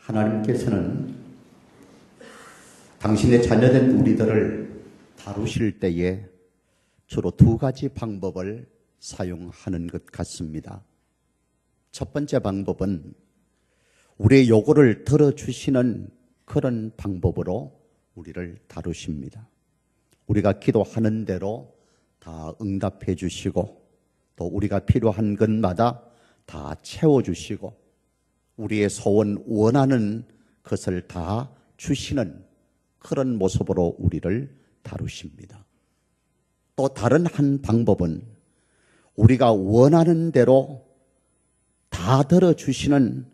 하나님께서는 당신의 자녀된 우리들을 다루실 때에 주로 두 가지 방법을 사용하는 것 같습니다. 첫 번째 방법은 우리의 요구를 들어주시는 그런 방법으로 우리를 다루십니다. 우리가 기도하는 대로 다 응답해 주시고 또 우리가 필요한 것마다 다 채워주시고 우리의 소원 원하는 것을 다 주시는 그런 모습으로 우리를 다루십니다. 또 다른 한 방법은 우리가 원하는 대로 다 들어주시는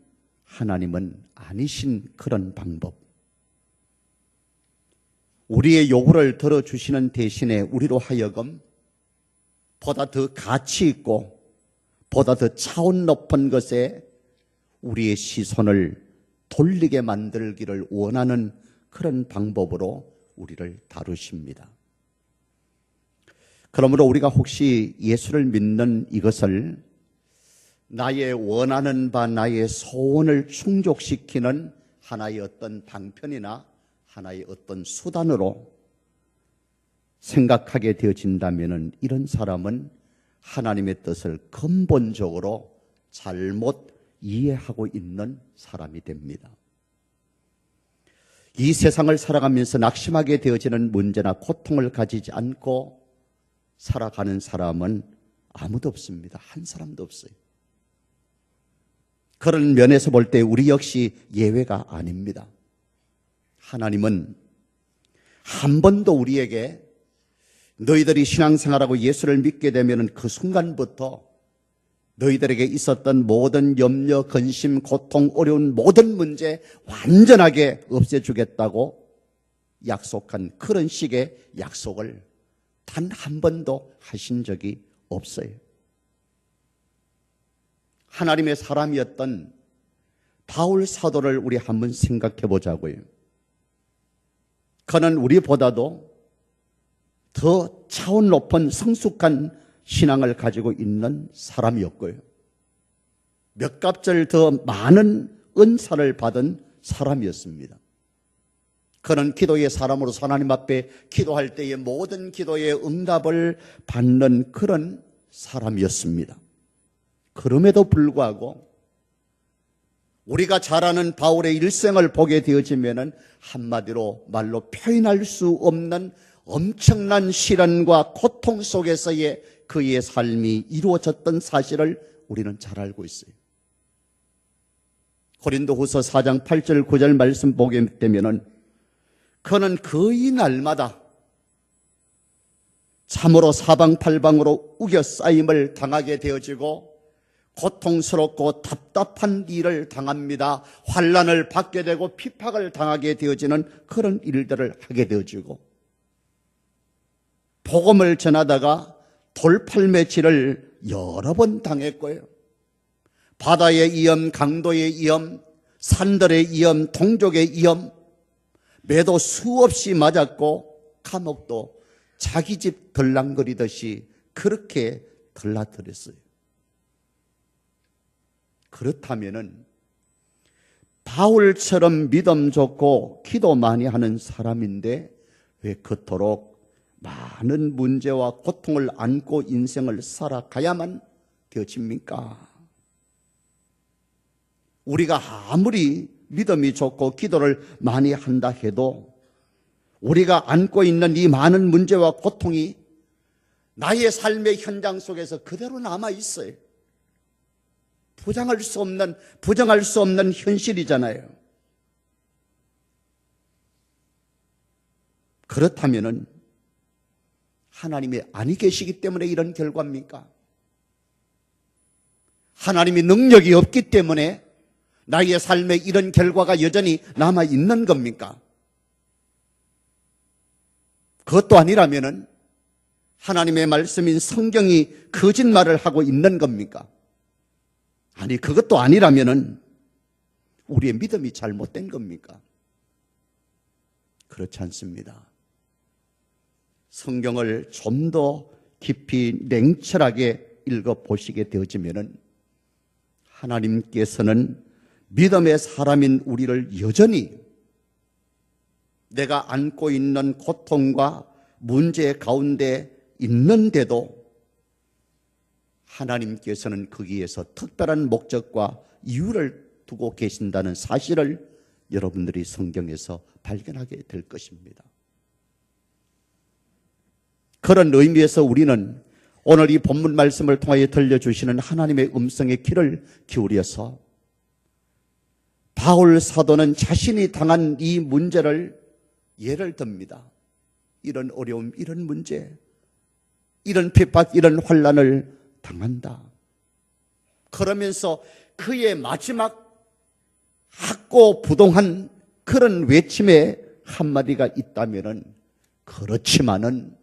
하나님은 아니신 그런 방법. 우리의 요구를 들어주시는 대신에 우리로 하여금 보다 더 가치 있고 보다 더 차원 높은 것에 우리의 시선을 돌리게 만들기를 원하는 그런 방법으로 우리를 다루십니다. 그러므로 우리가 혹시 예수를 믿는 이것을 나의 원하는 바 나의 소원을 충족시키는 하나의 어떤 방편이나 하나의 어떤 수단으로 생각하게 되어진다면 이런 사람은 하나님의 뜻을 근본적으로 잘못 이해하고 있는 사람이 됩니다. 이 세상을 살아가면서 낙심하게 되어지는 문제나 고통을 가지지 않고 살아가는 사람은 아무도 없습니다. 한 사람도 없어요. 그런 면에서 볼 때 우리 역시 예외가 아닙니다. 하나님은 한 번도 우리에게 너희들이 신앙생활하고 예수를 믿게 되면 그 순간부터 너희들에게 있었던 모든 염려, 근심, 고통, 어려운 모든 문제 완전하게 없애주겠다고 약속한 그런 식의 약속을 단 한 번도 하신 적이 없어요. 하나님의 사람이었던 바울 사도를 우리 한번 생각해 보자고요. 그는 우리보다도 더 차원 높은 성숙한 신앙을 가지고 있는 사람이었고요. 몇 값절 더 많은 은사를 받은 사람이었습니다. 그는 기도의 사람으로서 하나님 앞에 기도할 때에 모든 기도의 응답을 받는 그런 사람이었습니다. 그럼에도 불구하고 우리가 잘 아는 바울의 일생을 보게 되어지면 한마디로 말로 표현할 수 없는 엄청난 시련과 고통 속에서의 그의 삶이 이루어졌던 사실을 우리는 잘 알고 있어요. 고린도후서 4장 8절 9절 말씀 보게 되면은 그는 거의 날마다 참으로 사방팔방으로 우겨싸임을 당하게 되어지고 고통스럽고 답답한 일을 당합니다. 환난을 받게 되고 핍박을 당하게 되어지는 그런 일들을 하게 되어지고 복음을 전하다가 돌팔매질을 여러 번 당했고요. 바다의 위험, 강도의 위험, 산들의 위험, 동족의 위험, 매도 수없이 맞았고 감옥도 자기 집 들락거리듯이 그렇게 들락거렸어요. 그렇다면은 바울처럼 믿음 좋고 기도 많이 하는 사람인데 왜 그토록 많은 문제와 고통을 안고 인생을 살아가야만 되어집니까? 우리가 아무리 믿음이 좋고 기도를 많이 한다 해도 우리가 안고 있는 이 많은 문제와 고통이 나의 삶의 현장 속에서 그대로 남아 있어요. 부정할 수 없는 현실이잖아요. 그렇다면은 하나님이 아니 계시기 때문에 이런 결과입니까? 하나님이 능력이 없기 때문에 나의 삶에 이런 결과가 여전히 남아 있는 겁니까? 그것도 아니라면은 하나님의 말씀인 성경이 거짓말을 하고 있는 겁니까? 아니, 그것도 아니라면은 우리의 믿음이 잘못된 겁니까? 그렇지 않습니다. 성경을 좀 더 깊이 냉철하게 읽어보시게 되어지면은 하나님께서는 믿음의 사람인 우리를 여전히 내가 안고 있는 고통과 문제 가운데 있는데도 하나님께서는 거기에서 특별한 목적과 이유를 두고 계신다는 사실을 여러분들이 성경에서 발견하게 될 것입니다. 그런 의미에서 우리는 오늘 이 본문 말씀을 통하여 들려주시는 하나님의 음성의 귀를 기울여서 바울 사도는 자신이 당한 이 문제를 예를 듭니다. 이런 어려움, 이런 문제, 이런 핍박, 이런 환난을 당한다. 그러면서 그의 마지막 학고부동한 그런 외침의 한마디가 있다면은 그렇지만은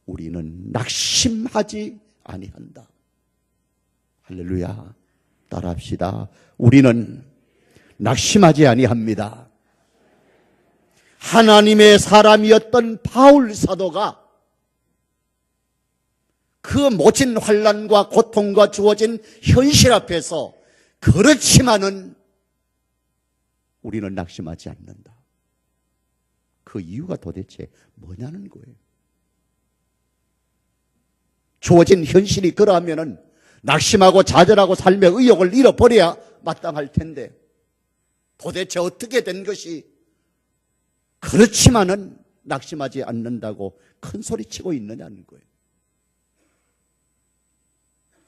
우리는 낙심하지 아니한다. 할렐루야. 따라합시다. 우리는 낙심하지 아니합니다. 하나님의 사람이었던 바울 사도가 그 모진 환난과 고통과 주어진 현실 앞에서 그렇지만은 우리는 낙심하지 않는다. 그 이유가 도대체 뭐냐는 거예요. 주어진 현실이 그러하면은 낙심하고 좌절하고 삶의 의욕을 잃어버려야 마땅할 텐데 도대체 어떻게 된 것이 그렇지만은 낙심하지 않는다고 큰 소리치고 있느냐는 거예요.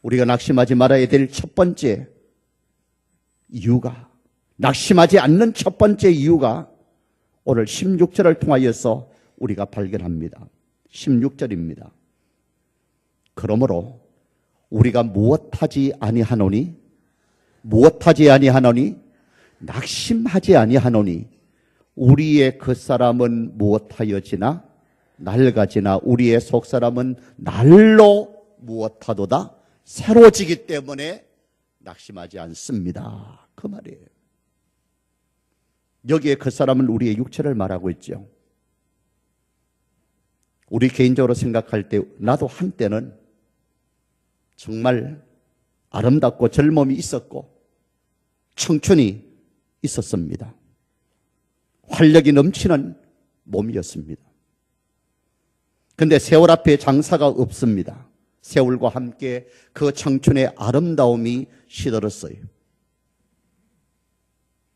우리가 낙심하지 말아야 될 첫 번째 이유가, 낙심하지 않는 첫 번째 이유가 오늘 16절을 통하여서 우리가 발견합니다. 16절입니다. 그러므로 우리가 무엇하지 아니하노니, 무엇하지 아니하노니, 낙심하지 아니하노니 우리의 겉사람은 무엇하여지나 낡아지나 우리의 속사람은 날로 무엇하도다 새로워지기 때문에 낙심하지 않습니다. 그 말이에요. 여기에 겉사람은 우리의 육체를 말하고 있죠. 우리 개인적으로 생각할 때 나도 한때는 정말 아름답고 젊음이 있었고 청춘이 있었습니다. 활력이 넘치는 몸이었습니다. 그런데 세월 앞에 장사가 없습니다. 세월과 함께 그 청춘의 아름다움이 시들었어요.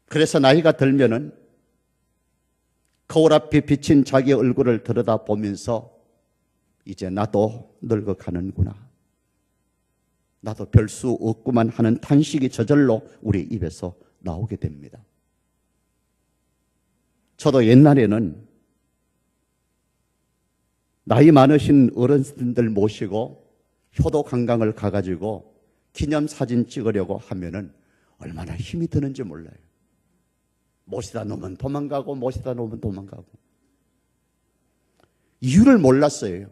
그래서 나이가 들면은 거울 앞에 비친 자기 얼굴을 들여다보면서 이제 나도 늙어가는구나. 나도 별 수 없구만 하는 탄식이 저절로 우리 입에서 나오게 됩니다. 저도 옛날에는 나이 많으신 어른들 모시고 효도 관광을 가가지고 기념사진 찍으려고 하면은 얼마나 힘이 드는지 몰라요. 모시다 놓으면 도망가고 모시다 놓으면 도망가고. 이유를 몰랐어요.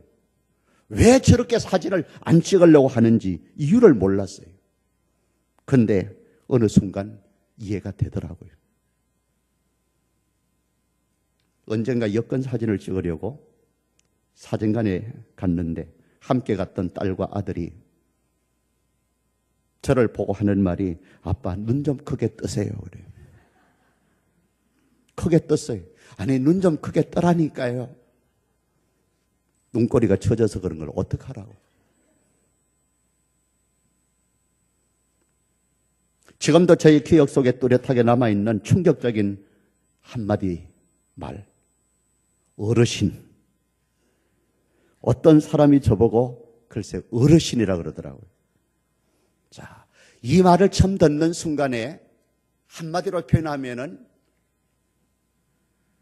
왜 저렇게 사진을 안 찍으려고 하는지 이유를 몰랐어요. 그런데 어느 순간 이해가 되더라고요. 언젠가 여권 사진을 찍으려고 사진관에 갔는데 함께 갔던 딸과 아들이 저를 보고 하는 말이 아빠 눈 좀 크게 뜨세요 그래요. 크게 떴어요. 아니 눈 좀 크게 뜨라니까요. 눈꼬리가 처져서 그런 걸 어떡하라고. 지금도 저희 기억 속에 뚜렷하게 남아있는 충격적인 한마디 말. 어르신. 어떤 사람이 저보고 글쎄 어르신이라 그러더라고요. 자, 이 말을 처음 듣는 순간에 한마디로 표현하면은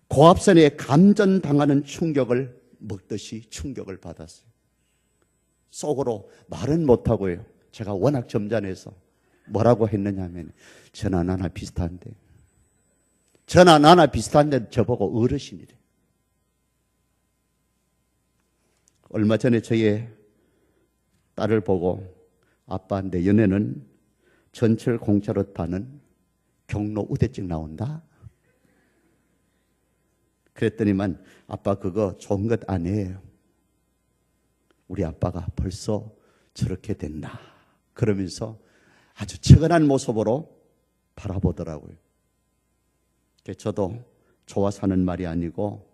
고압선에 감전당하는 충격을 먹듯이 충격을 받았어요. 속으로 말은 못하고요. 제가 워낙 점잖해서 뭐라고 했느냐 하면 저나 나나 비슷한데 저나 나나 비슷한데 저보고 어르신이래. 얼마 전에 저희 딸을 보고 아빠 내년에는 전철 공짜로 타는 경로 우대증 나온다. 그랬더니만 아빠 그거 좋은 것 아니에요. 우리 아빠가 벌써 저렇게 됐나. 그러면서 아주 측은한 모습으로 바라보더라고요. 저도 좋아서 하는 말이 아니고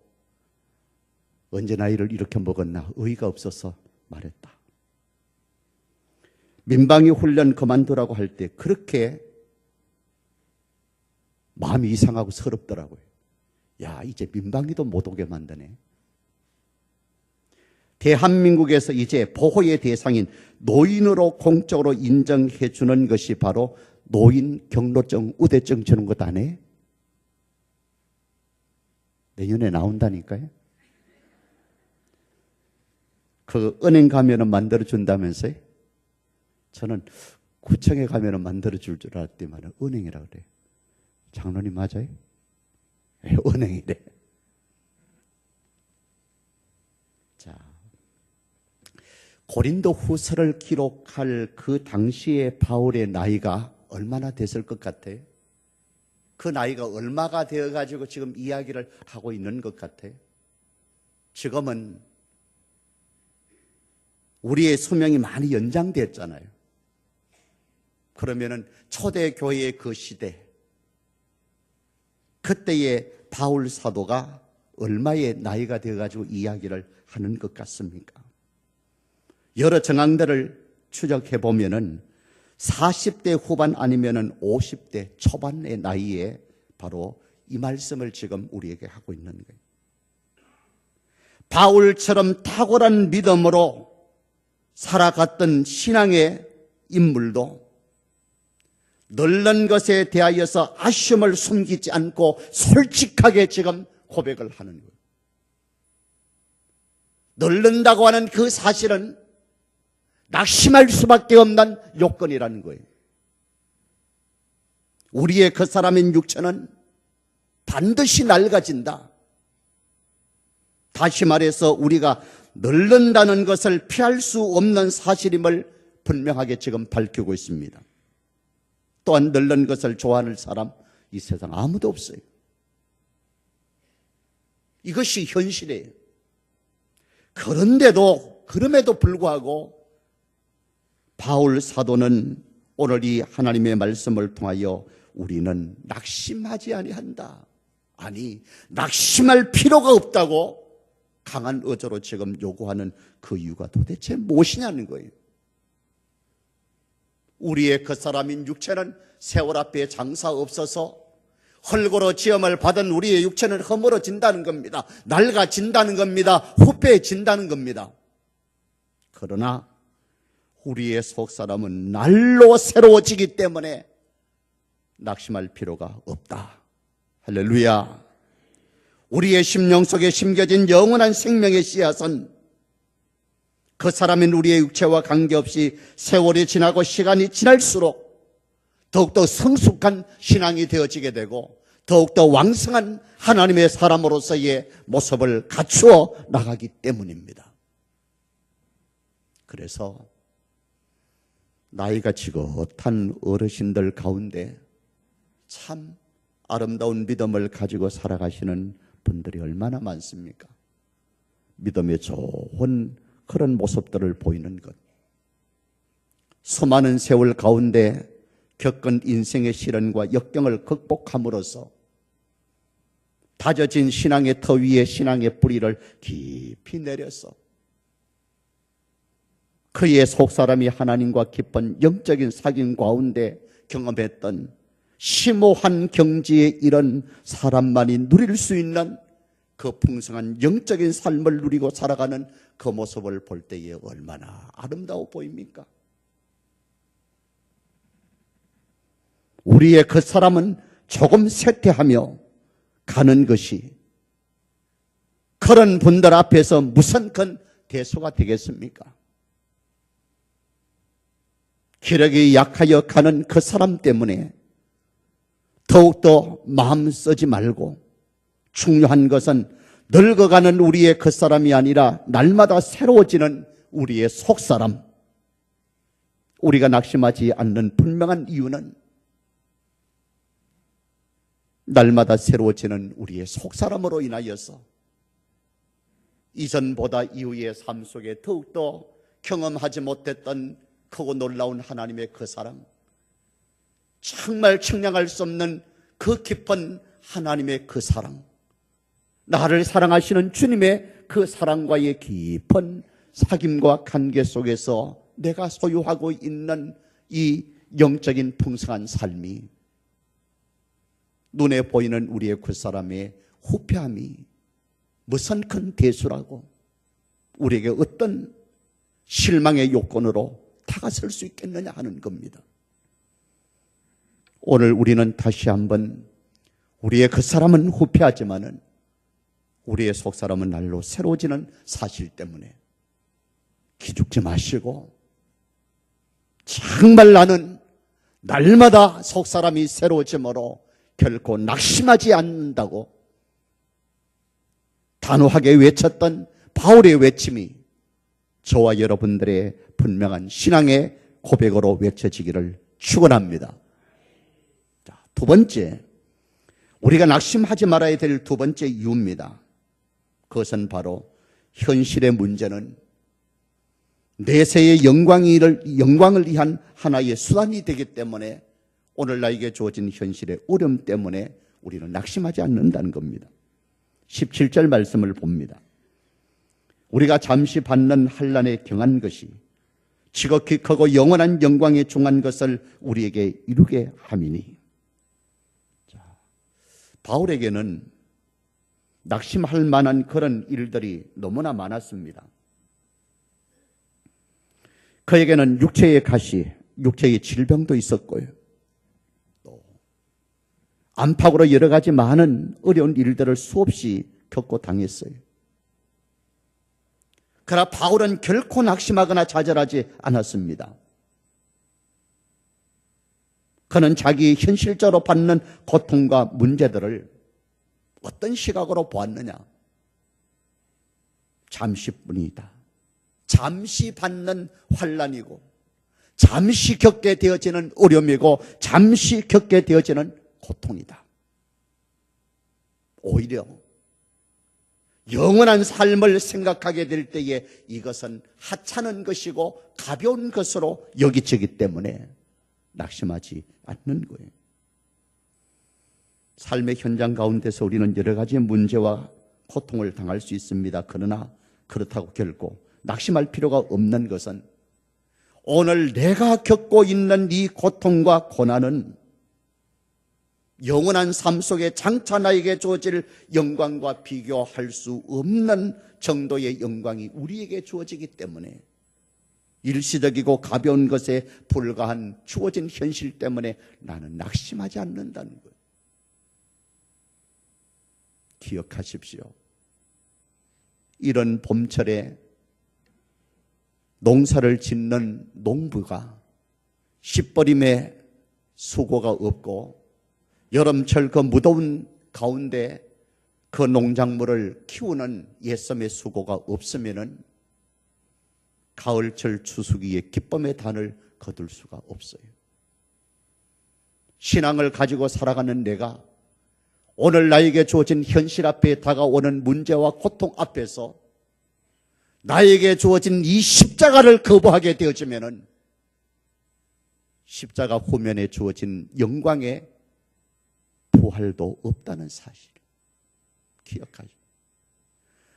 언제 나이를 이렇게 먹었나 의의가 없어서 말했다. 민방위 훈련 그만두라고 할 때 그렇게 마음이 이상하고 서럽더라고요. 야, 이제 민방위도 못 오게 만드네. 대한민국에서 이제 보호의 대상인 노인으로 공적으로 인정해 주는 것이 바로 노인 경로증, 우대증 주는 것 아니에요? 내년에 나온다니까요. 그 은행 가면은 만들어준다면서요? 저는 구청에 가면은 만들어줄 줄 알았더니만 은행이라 그래요. 장로님 맞아요? 네, 은행이래. 자, 고린도 후서를 기록할 그 당시의 바울의 나이가 얼마나 됐을 것 같아요? 그 나이가 얼마가 되어가지고 지금 이야기를 하고 있는 것 같아요? 지금은 우리의 수명이 많이 연장됐잖아요. 그러면은 초대교회의 그 시대, 그때의 바울 사도가 얼마의 나이가 되어가지고 이야기를 하는 것 같습니까? 여러 정황들을 추적해 보면은 40대 후반 아니면은 50대 초반의 나이에 바로 이 말씀을 지금 우리에게 하고 있는 거예요. 바울처럼 탁월한 믿음으로 살아갔던 신앙의 인물도 널른 것에 대하여서 아쉬움을 숨기지 않고 솔직하게 지금 고백을 하는 거예요. 널른다고 하는 그 사실은 낙심할 수밖에 없는 요건이라는 거예요. 우리의 그 사람인 육체는 반드시 낡아진다. 다시 말해서 우리가 늙는다는 것을 피할 수 없는 사실임을 분명하게 지금 밝히고 있습니다. 또한 늙는 것을 좋아하는 사람 이 세상 아무도 없어요. 이것이 현실이에요. 그럼에도 불구하고 바울 사도는 오늘 이 하나님의 말씀을 통하여 우리는 낙심하지 아니한다. 아니, 낙심할 필요가 없다고 강한 어조로 지금 요구하는 그 이유가 도대체 무엇이냐는 거예요. 우리의 그 사람인 육체는 세월 앞에 장사 없어서 헐고로 지음을 받은 우리의 육체는 허물어진다는 겁니다. 낡아진다는 겁니다. 후패해진다는 겁니다. 그러나 우리의 속사람은 날로 새로워지기 때문에 낙심할 필요가 없다. 할렐루야. 우리의 심령 속에 심겨진 영원한 생명의 씨앗은 그 사람인 우리의 육체와 관계없이 세월이 지나고 시간이 지날수록 더욱더 성숙한 신앙이 되어지게 되고 더욱더 왕성한 하나님의 사람으로서의 모습을 갖추어 나가기 때문입니다. 그래서 나이가 지긋한 어르신들 가운데 참 아름다운 믿음을 가지고 살아가시는 분들이 얼마나 많습니까? 믿음의 좋은 그런 모습들을 보이는 것. 수많은 세월 가운데 겪은 인생의 시련과 역경을 극복함으로써 다져진 신앙의 터 위에 신앙의 뿌리를 깊이 내려서 그의 속사람이 하나님과 깊은 영적인 사귐 가운데 경험했던 심오한 경지에 이른 사람만이 누릴 수 있는 그 풍성한 영적인 삶을 누리고 살아가는 그 모습을 볼 때에 얼마나 아름다워 보입니까? 우리의 그 사람은 조금 쇠퇴하며 가는 것이 그런 분들 앞에서 무슨 큰 대수가 되겠습니까? 기력이 약하여 가는 그 사람 때문에 더욱더 마음 쓰지 말고 중요한 것은 늙어가는 우리의 그 사람이 아니라 날마다 새로워지는 우리의 속사람. 우리가 낙심하지 않는 분명한 이유는 날마다 새로워지는 우리의 속사람으로 인하여서 이전보다 이후의 삶 속에 더욱더 경험하지 못했던 크고 놀라운 하나님의 그 사랑, 정말 측량할 수 없는 그 깊은 하나님의 그 사랑, 나를 사랑하시는 주님의 그 사랑과의 깊은 사귐과 관계 속에서 내가 소유하고 있는 이 영적인 풍성한 삶이 눈에 보이는 우리의 그 후패함이 무슨 큰 대수라고 우리에게 어떤 실망의 요건으로 다가설 수 있겠느냐 하는 겁니다. 오늘 우리는 다시 한번 우리의 그 사람은 후패하지만은 우리의 속사람은 날로 새로워지는 사실 때문에 기죽지 마시고, 정말 나는 날마다 속사람이 새로워지므로 결코 낙심하지 않는다고 단호하게 외쳤던 바울의 외침이 저와 여러분들의 분명한 신앙의 고백으로 외쳐지기를 축원합니다. 자, 두 번째, 우리가 낙심하지 말아야 될 두 번째 이유입니다. 그것은 바로 현실의 문제는 내세의 영광을 위한 하나의 수단이 되기 때문에 오늘 나에게 주어진 현실의 어려움 때문에 우리는 낙심하지 않는다는 겁니다. 17절 말씀을 봅니다. 우리가 잠시 받는 환난에 경한 것이 지극히 크고 영원한 영광에 중한 것을 우리에게 이루게 함이니. 자, 바울에게는 낙심할 만한 그런 일들이 너무나 많았습니다. 그에게는 육체의 가시, 육체의 질병도 있었고요. 또 안팎으로 여러 가지 많은 어려운 일들을 수없이 겪고 당했어요. 그러나 바울은 결코 낙심하거나 좌절하지 않았습니다. 그는 자기 현실적으로 받는 고통과 문제들을 어떤 시각으로 보았느냐? 잠시뿐이다. 잠시 받는 환난이고, 잠시 겪게 되어지는 어려움이고, 잠시 겪게 되어지는 고통이다. 오히려 영원한 삶을 생각하게 될 때에 이것은 하찮은 것이고 가벼운 것으로 여기지기 때문에 낙심하지 않는 거예요. 삶의 현장 가운데서 우리는 여러 가지 문제와 고통을 당할 수 있습니다. 그러나 그렇다고 결코 낙심할 필요가 없는 것은 오늘 내가 겪고 있는 이 고통과 고난은 영원한 삶 속에 장차 나에게 주어질 영광과 비교할 수 없는 정도의 영광이 우리에게 주어지기 때문에 일시적이고 가벼운 것에 불과한 주어진 현실 때문에 나는 낙심하지 않는다는 거예요. 기억하십시오. 이런 봄철에 농사를 짓는 농부가 씨버림에 수고가 없고 여름철 그 무더운 가운데 그 농작물을 키우는 예섬의 수고가 없으면은 가을철 추수기에 기쁨의 단을 거둘 수가 없어요. 신앙을 가지고 살아가는 내가 오늘 나에게 주어진 현실 앞에 다가오는 문제와 고통 앞에서 나에게 주어진 이 십자가를 거부하게 되어지면은 십자가 후면에 주어진 영광의 부활도 없다는 사실 기억하죠.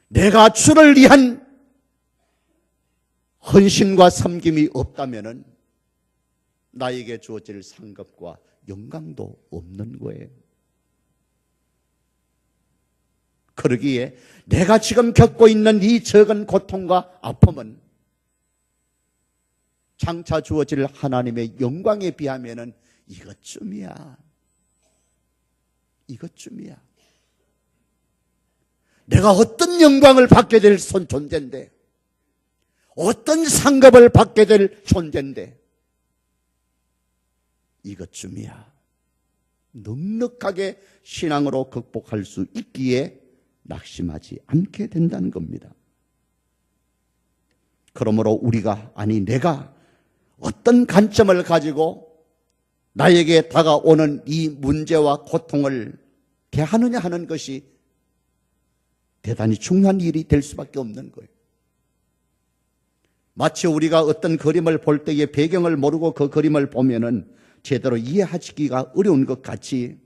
내가 주를 위한 헌신과 섬김이 없다면은 나에게 주어질 상급과 영광도 없는 거예요. 그러기에 내가 지금 겪고 있는 이 적은 고통과 아픔은 장차 주어질 하나님의 영광에 비하면은 이것쯤이야. 이것쯤이야. 내가 어떤 영광을 받게 될 존재인데, 어떤 상급을 받게 될 존재인데, 이것쯤이야. 넉넉하게 신앙으로 극복할 수 있기에 낙심하지 않게 된다는 겁니다. 그러므로 내가 어떤 관점을 가지고 나에게 다가오는 이 문제와 고통을 대하느냐 하는 것이 대단히 중요한 일이 될 수밖에 없는 거예요. 마치 우리가 어떤 그림을 볼 때에 배경을 모르고 그 그림을 보면은 제대로 이해하시기가 어려운 것 같이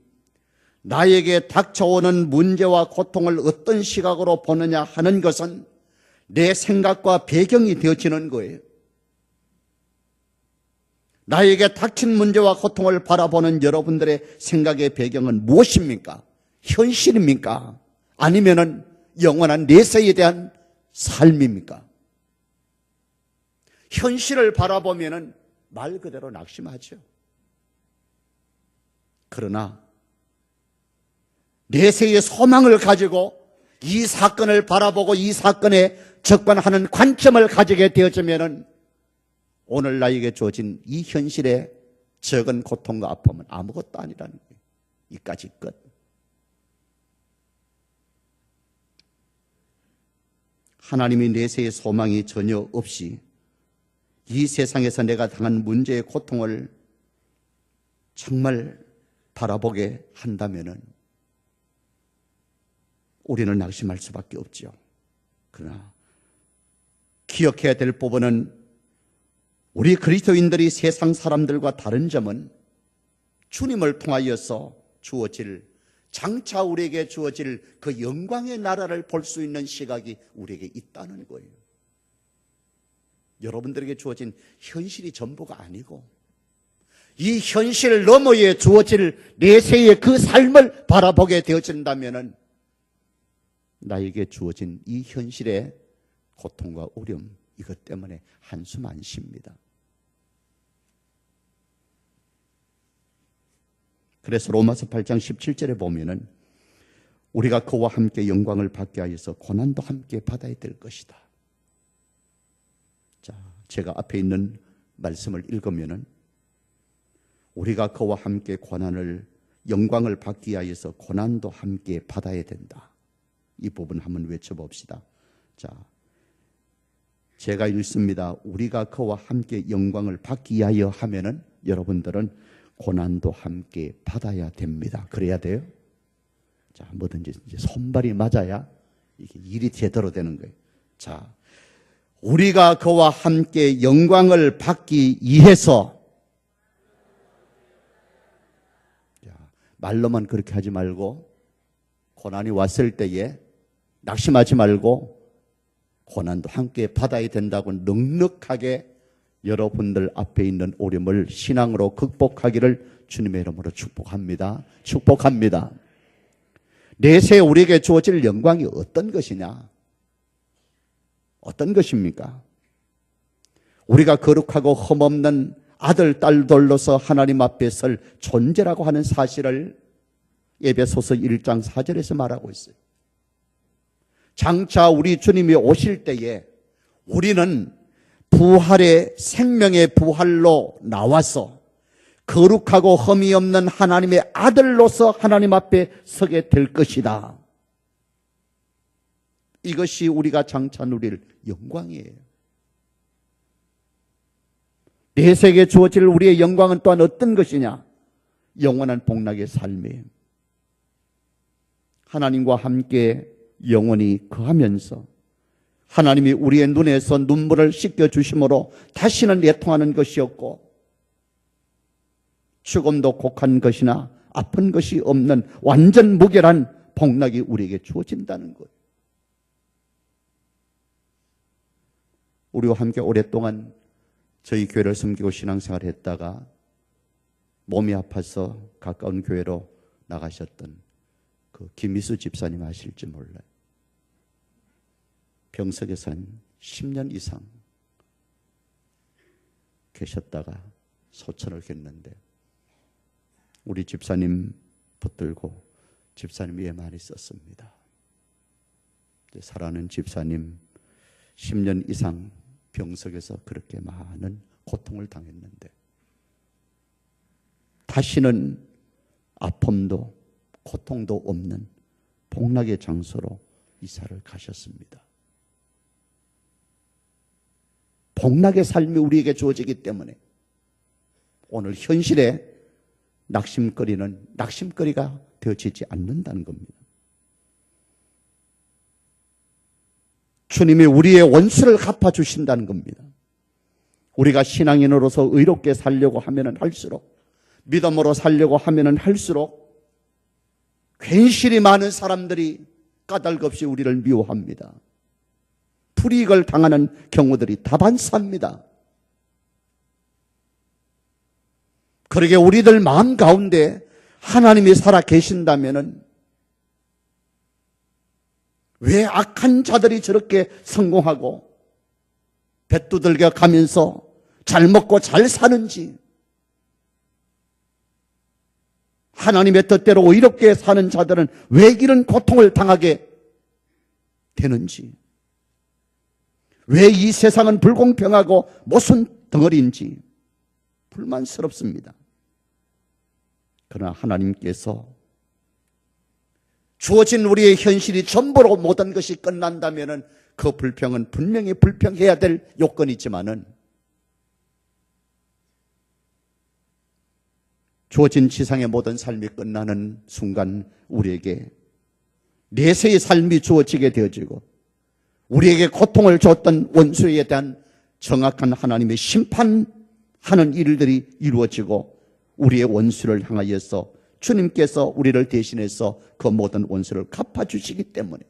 나에게 닥쳐오는 문제와 고통을 어떤 시각으로 보느냐 하는 것은 내 생각과 배경이 되어지는 거예요. 나에게 닥친 문제와 고통을 바라보는 여러분들의 생각의 배경은 무엇입니까? 현실입니까? 아니면은 영원한 내세에 대한 삶입니까? 현실을 바라보면은 말 그대로 낙심하죠. 그러나 내세의 소망을 가지고 이 사건을 바라보고 이 사건에 접근하는 관점을 가지게 되어지면은 오늘 나에게 주어진 이 현실의 적은 고통과 아픔은 아무것도 아니라는 거예요. 이까지 끝. 하나님이 내세의 소망이 전혀 없이 이 세상에서 내가 당한 문제의 고통을 정말 바라보게 한다면은 우리는 낙심할 수밖에 없죠. 그러나 기억해야 될 부분은 우리 그리스도인들이 세상 사람들과 다른 점은 주님을 통하여서 주어질, 장차 우리에게 주어질 그 영광의 나라를 볼 수 있는 시각이 우리에게 있다는 거예요. 여러분들에게 주어진 현실이 전부가 아니고 이 현실 너머에 주어질 내세의 그 삶을 바라보게 되어진다면 나에게 주어진 이 현실의 고통과 어려움, 이것 때문에 한숨 안 쉽니다. 그래서 로마서 8장 17절에 보면은 우리가 그와 함께 영광을 받게 하여서 고난도 함께 받아야 될 것이다. 자, 제가 앞에 있는 말씀을 읽으면은 우리가 그와 함께 영광을 받기 위하여서 고난도 함께 받아야 된다. 이 부분 한번 외쳐봅시다. 자, 제가 읽습니다. 우리가 그와 함께 영광을 받기 위하여 하면은 여러분들은 고난도 함께 받아야 됩니다. 그래야 돼요. 자, 뭐든지 이제 손발이 맞아야 이게 일이 제대로 되는 거예요. 자, 우리가 그와 함께 영광을 받기 위해서, 자, 말로만 그렇게 하지 말고 고난이 왔을 때에 낙심하지 말고 고난도 함께 받아야 된다고 넉넉하게 여러분들 앞에 있는 어려움을 신앙으로 극복하기를 주님의 이름으로 축복합니다. 축복합니다. 내세 우리에게 주어질 영광이 어떤 것이냐? 어떤 것입니까? 우리가 거룩하고 흠없는 아들, 딸들로서 하나님 앞에 설 존재라고 하는 사실을 에베소서 1장 4절에서 말하고 있어요. 장차 우리 주님이 오실 때에 우리는 부활의 생명의 부활로 나와서 거룩하고 흠이 없는 하나님의 아들로서 하나님 앞에 서게 될 것이다. 이것이 우리가 장차 누릴 영광이에요. 내세에 주어질 우리의 영광은 또한 어떤 것이냐? 영원한 복락의 삶이에요. 하나님과 함께 영원히 거하면서 하나님이 우리의 눈에서 눈물을 씻겨주심으로 다시는 애통하는 것이 없고 죽음도 곡한 것이나 아픈 것이 없는 완전 무결한 복락이 우리에게 주어진다는 거예요. 우리와 함께 오랫동안 저희 교회를 섬기고 신앙생활을 했다가 몸이 아파서 가까운 교회로 나가셨던 그 김미수 집사님 아실지 몰라요. 병석에서 한 10년 이상 계셨다가 소천을 했는데 우리 집사님 붙들고 집사님 위에 많이 썼습니다. 살아가는 집사님 10년 이상 병석에서 그렇게 많은 고통을 당했는데 다시는 아픔도 고통도 없는 복락의 장소로 이사를 가셨습니다. 복락의 삶이 우리에게 주어지기 때문에 오늘 현실에 낙심거리가 되어지지 않는다는 겁니다. 주님이 우리의 원수를 갚아주신다는 겁니다. 우리가 신앙인으로서 의롭게 살려고 하면 할수록 믿음으로 살려고 하면은 할수록 괜시리 많은 사람들이 까닭없이 우리를 미워합니다. 불이익을 당하는 경우들이 다반사입니다. 그러게 우리들 마음 가운데 하나님이 살아 계신다면은 왜 악한 자들이 저렇게 성공하고 배두들겨 가면서 잘 먹고 잘 사는지, 하나님의 뜻대로 의롭게 사는 자들은 왜 이런 고통을 당하게 되는지, 왜 이 세상은 불공평하고 모순 덩어리인지 불만스럽습니다. 그러나 하나님께서 주어진 우리의 현실이 전부로 모든 것이 끝난다면 그 불평은 분명히 불평해야 될 요건이지만은, 주어진 지상의 모든 삶이 끝나는 순간 우리에게 내세의 삶이 주어지게 되어지고 우리에게 고통을 줬던 원수에 대한 정확한 하나님의 심판하는 일들이 이루어지고 우리의 원수를 향하여서 주님께서 우리를 대신해서 그 모든 원수를 갚아주시기 때문에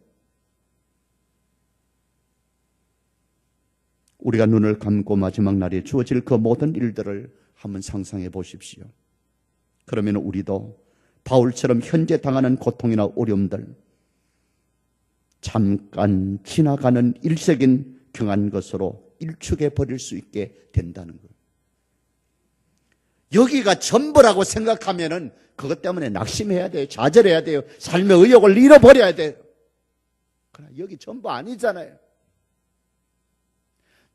우리가 눈을 감고 마지막 날에 주어질 그 모든 일들을 한번 상상해 보십시오. 그러면 우리도 바울처럼 현재 당하는 고통이나 어려움들, 잠깐 지나가는 일색인 경한 것으로 일축해 버릴 수 있게 된다는 거예요. 여기가 전부라고 생각하면은 그것 때문에 낙심해야 돼요. 좌절해야 돼요. 삶의 의욕을 잃어버려야 돼요. 그러나 여기 전부 아니잖아요.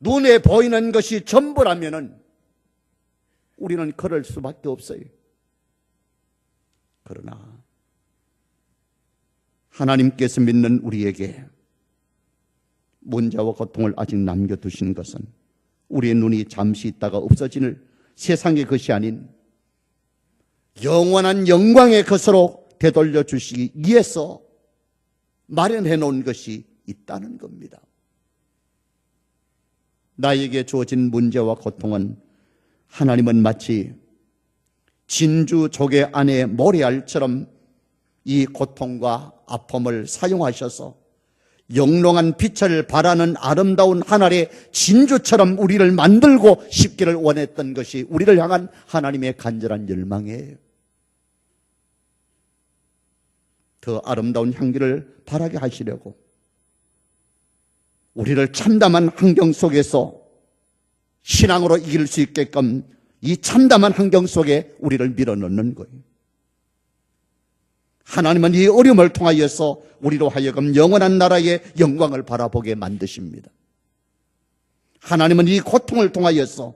눈에 보이는 것이 전부라면은 우리는 그럴 수밖에 없어요. 그러나 하나님께서 믿는 우리에게 문제와 고통을 아직 남겨두신 것은 우리의 눈이 잠시 있다가 없어지는 세상의 것이 아닌 영원한 영광의 것으로 되돌려 주시기 위해서 마련해 놓은 것이 있다는 겁니다. 나에게 주어진 문제와 고통은 하나님은 마치 진주 조개 안에 모래알처럼 이 고통과 아픔을 사용하셔서 영롱한 빛을 발하는 아름다운 하늘의 진주처럼 우리를 만들고 싶기를 원했던 것이 우리를 향한 하나님의 간절한 열망이에요. 더 아름다운 향기를 발하게 하시려고 우리를 참담한 환경 속에서 신앙으로 이길 수 있게끔 이 참담한 환경 속에 우리를 밀어넣는 거예요. 하나님은 이 어려움을 통하여서 우리로 하여금 영원한 나라의 영광을 바라보게 만드십니다. 하나님은 이 고통을 통하여서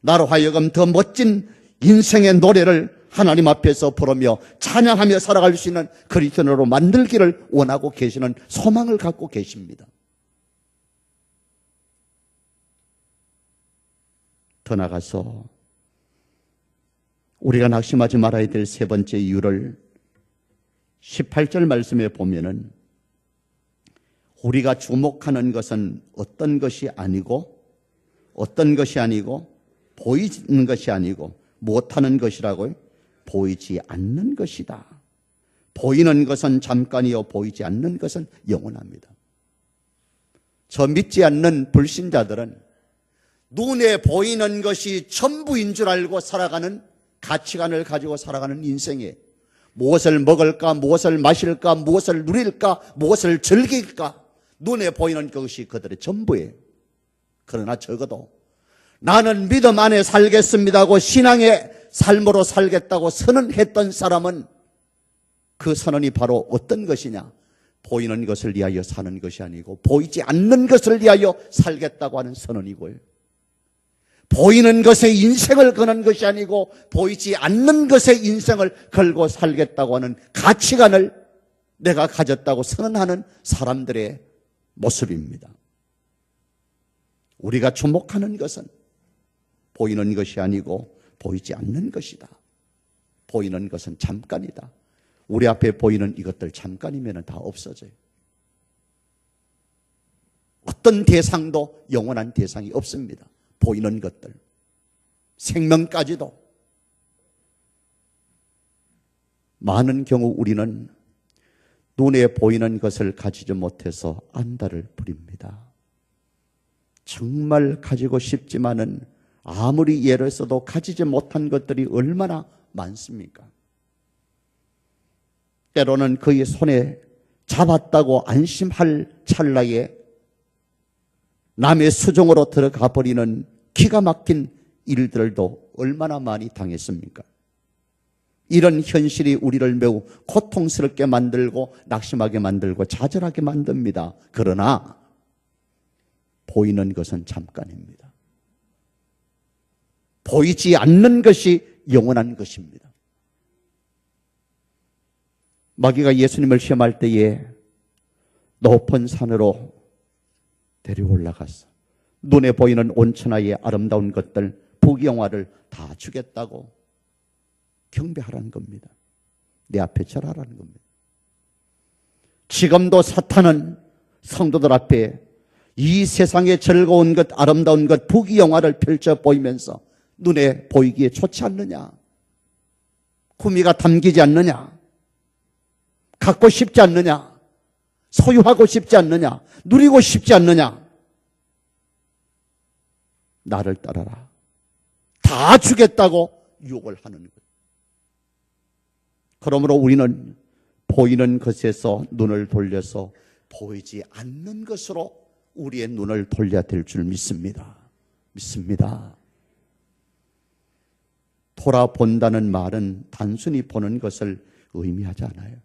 나로 하여금 더 멋진 인생의 노래를 하나님 앞에서 부르며 찬양하며 살아갈 수 있는 그리스도인으로 만들기를 원하고 계시는 소망을 갖고 계십니다. 더 나가서 우리가 낙심하지 말아야 될 세 번째 이유를 18절 말씀에 보면은 우리가 주목하는 것은 어떤 것이 아니고 보이는 것이 아니고 못하는 것이라고요? 보이지 않는 것이다. 보이는 것은 잠깐이요 보이지 않는 것은 영원합니다. 저 믿지 않는 불신자들은 눈에 보이는 것이 전부인 줄 알고 살아가는 가치관을 가지고 살아가는 인생에 무엇을 먹을까, 무엇을 마실까, 무엇을 누릴까, 무엇을 즐길까, 눈에 보이는 것이 그들의 전부예요. 그러나 적어도 나는 믿음 안에 살겠습니다고 신앙의 삶으로 살겠다고 선언했던 사람은 그 선언이 바로 어떤 것이냐? 보이는 것을 위하여 사는 것이 아니고 보이지 않는 것을 위하여 살겠다고 하는 선언이고요. 보이는 것에 인생을 거는 것이 아니고 보이지 않는 것에 인생을 걸고 살겠다고 하는 가치관을 내가 가졌다고 선언하는 사람들의 모습입니다. 우리가 주목하는 것은 보이는 것이 아니고 보이지 않는 것이다. 보이는 것은 잠깐이다. 우리 앞에 보이는 이것들 잠깐이면 다 없어져요. 어떤 대상도 영원한 대상이 없습니다. 보이는 것들, 생명까지도. 많은 경우 우리는 눈에 보이는 것을 가지지 못해서 안달을 부립니다. 정말 가지고 싶지만은 아무리 예를 써도 가지지 못한 것들이 얼마나 많습니까? 때로는 그의 손에 잡았다고 안심할 찰나에 남의 수종으로 들어가 버리는 기가 막힌 일들도 얼마나 많이 당했습니까? 이런 현실이 우리를 매우 고통스럽게 만들고 낙심하게 만들고 좌절하게 만듭니다. 그러나 보이는 것은 잠깐입니다. 보이지 않는 것이 영원한 것입니다. 마귀가 예수님을 시험할 때에 높은 산으로 데려올라갔어. 눈에 보이는 온천하의 아름다운 것들, 부귀영화를 다 주겠다고 경배하라는 겁니다. 내 앞에 절하라는 겁니다. 지금도 사탄은 성도들 앞에 이 세상의 즐거운 것, 아름다운 것, 부귀영화를 펼쳐 보이면서 눈에 보이기에 좋지 않느냐? 구미가 담기지 않느냐? 갖고 싶지 않느냐? 소유하고 싶지 않느냐? 누리고 싶지 않느냐? 나를 따라라. 다 주겠다고 유혹을 하는 거예요. 그러므로 우리는 보이는 것에서 눈을 돌려서 보이지 않는 것으로 우리의 눈을 돌려야 될 줄 믿습니다. 믿습니다. 돌아본다는 말은 단순히 보는 것을 의미하지 않아요.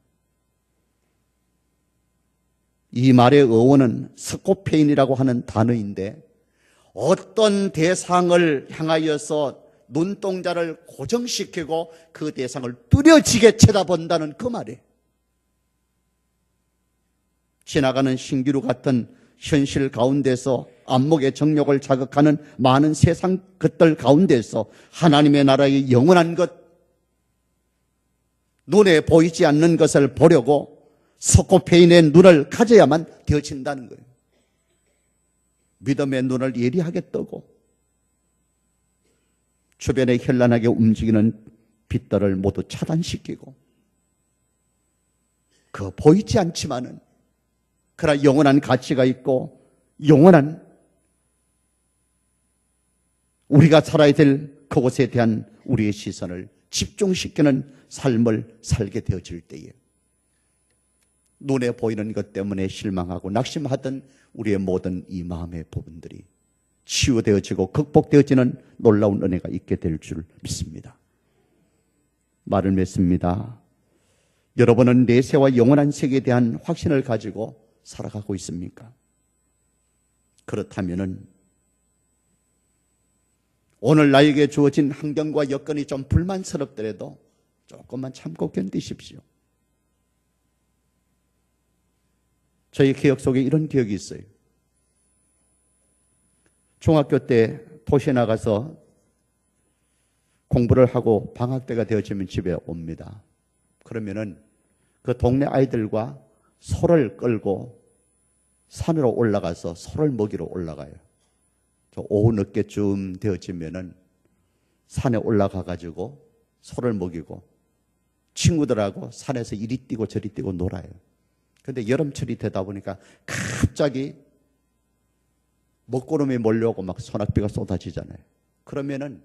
이 말의 어원은 스코페인이라고 하는 단어인데 어떤 대상을 향하여서 눈동자를 고정시키고 그 대상을 뚜려지게 쳐다본다는 그 말이에요. 지나가는 신기루 같은 현실 가운데서 안목의 정욕을 자극하는 많은 세상 것들 가운데서 하나님의 나라의 영원한 것, 눈에 보이지 않는 것을 보려고 스코페인의 눈을 가져야만 되어진다는 거예요. 믿음의 눈을 예리하게 뜨고 주변에 현란하게 움직이는 빛들을 모두 차단시키고 그 보이지 않지만은 그러나 영원한 가치가 있고 영원한 우리가 살아야 될 그곳에 대한 우리의 시선을 집중시키는 삶을 살게 되어질 때에 눈에 보이는 것 때문에 실망하고 낙심하던 우리의 모든 이 마음의 부분들이 치유되어지고 극복되어지는 놀라운 은혜가 있게 될 줄 믿습니다. 말을 맺습니다. 여러분은 내세와 영원한 세계에 대한 확신을 가지고 살아가고 있습니까? 그렇다면은 오늘 나에게 주어진 환경과 여건이 좀 불만스럽더라도 조금만 참고 견디십시오. 저희 기억 속에 이런 기억이 있어요. 중학교 때 도시에 나가서 공부를 하고 방학 때가 되어지면 집에 옵니다. 그러면은 그 동네 아이들과 소를 끌고 산으로 올라가서 소를 먹이러 올라가요. 오후 늦게쯤 되어지면은 산에 올라가 가지고 소를 먹이고 친구들하고 산에서 이리 뛰고 저리 뛰고 놀아요. 근데 여름철이 되다 보니까 갑자기 먹구름이 몰려오고 막 소낙비가 쏟아지잖아요. 그러면은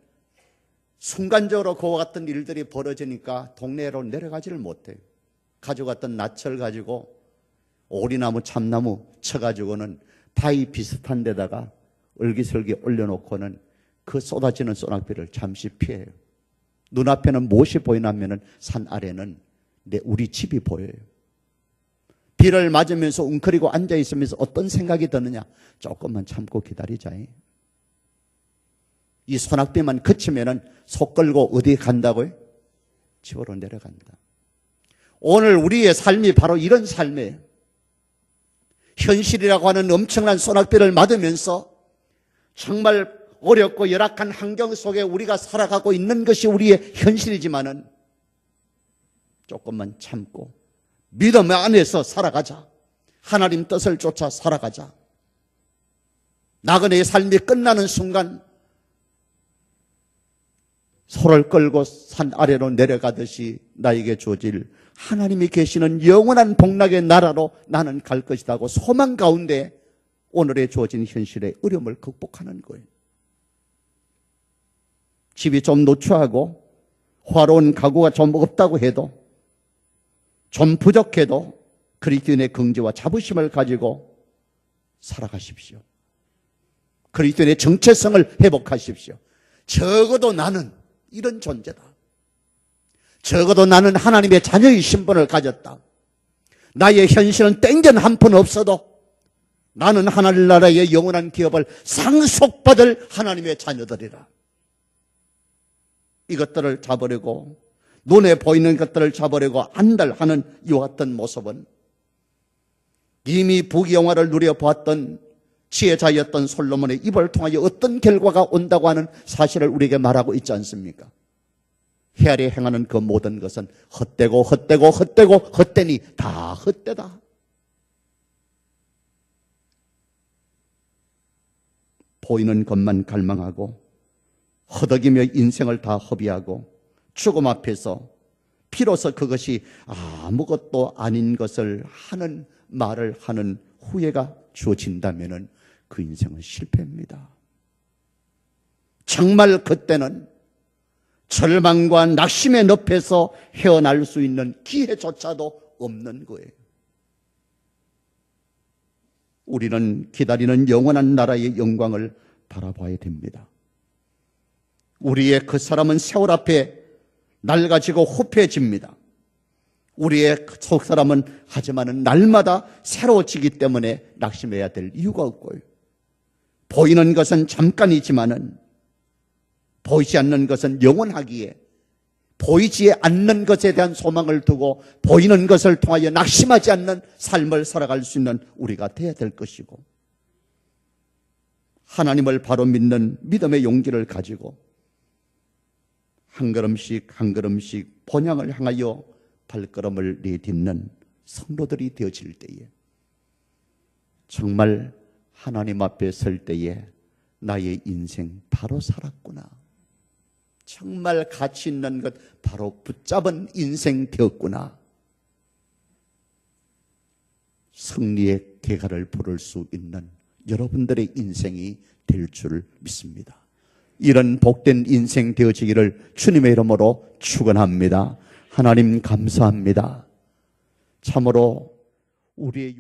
순간적으로 그와 같은 일들이 벌어지니까 동네로 내려가지를 못해요. 가져갔던 낫을 가지고 오리나무, 참나무 쳐가지고는 바위 비슷한 데다가 얼기설기 올려놓고는 그 쏟아지는 소낙비를 잠시 피해요. 눈앞에는 무엇이 보이냐면은 산 아래는 우리 집이 보여요. 비를 맞으면서 웅크리고 앉아있으면서 어떤 생각이 드느냐? 조금만 참고 기다리자. 이 소낙비만 그치면은 소 끌고 어디 간다고요? 집으로 내려간다. 오늘 우리의 삶이 바로 이런 삶이에요. 현실이라고 하는 엄청난 소낙비를 맞으면서 정말 어렵고 열악한 환경 속에 우리가 살아가고 있는 것이 우리의 현실이지만은 조금만 참고 믿음 안에서 살아가자. 하나님 뜻을 쫓아 살아가자. 나그네의 삶이 끝나는 순간 소를 끌고 산 아래로 내려가듯이 나에게 주어질 하나님이 계시는 영원한 복락의 나라로 나는 갈 것이다 고 소망 가운데 오늘의 주어진 현실의 어려움을 극복하는 거예요. 집이 좀 노출하고 화로운 가구가 좀 없다고 해도, 좀 부족해도 그리스도인의 긍지와 자부심을 가지고 살아가십시오. 그리스도인의 정체성을 회복하십시오. 적어도 나는 이런 존재다. 적어도 나는 하나님의 자녀의 신분을 가졌다. 나의 현실은 땡전 한 푼 없어도 나는 하늘나라의 영원한 기업을 상속받을 하나님의 자녀들이라. 이것들을 잡으려고, 눈에 보이는 것들을 잡으려고 안달하는 이와 같은 모습은 이미 부귀영화를 누려보았던 지혜자였던 솔로몬의 입을 통하여 어떤 결과가 온다고 하는 사실을 우리에게 말하고 있지 않습니까? 헤아려 행하는 그 모든 것은 헛되고 헛되고 헛되고 헛되니 다 헛되다. 보이는 것만 갈망하고 허덕이며 인생을 다 허비하고 죽음 앞에서 비로소 그것이 아무것도 아닌 것을 하는 말을 하는 후회가 주어진다면 그 인생은 실패입니다. 정말 그때는 절망과 낙심의 늪에서 헤어날 수 있는 기회조차도 없는 거예요. 우리는 기다리는 영원한 나라의 영광을 바라봐야 됩니다. 우리의 그 사람은 세월 앞에 낡아지고 후패해집니다. 우리의 속 사람은 하지만은 날마다 새로워지기 때문에 낙심해야 될 이유가 없고요. 보이는 것은 잠깐이지만은 보이지 않는 것은 영원하기에 보이지 않는 것에 대한 소망을 두고 보이는 것을 통하여 낙심하지 않는 삶을 살아갈 수 있는 우리가 되어야 될 것이고, 하나님을 바로 믿는 믿음의 용기를 가지고 한 걸음씩 한 걸음씩 본향을 향하여 발걸음을 내딛는 성도들이 되어질 때에 정말 하나님 앞에 설 때에 나의 인생 바로 살았구나, 정말 가치 있는 것 바로 붙잡은 인생 되었구나, 승리의 개가를 부를 수 있는 여러분들의 인생이 될 줄 믿습니다. 이런 복된 인생 되어지기를 주님의 이름으로 축원합니다. 하나님 감사합니다. 참으로 우리의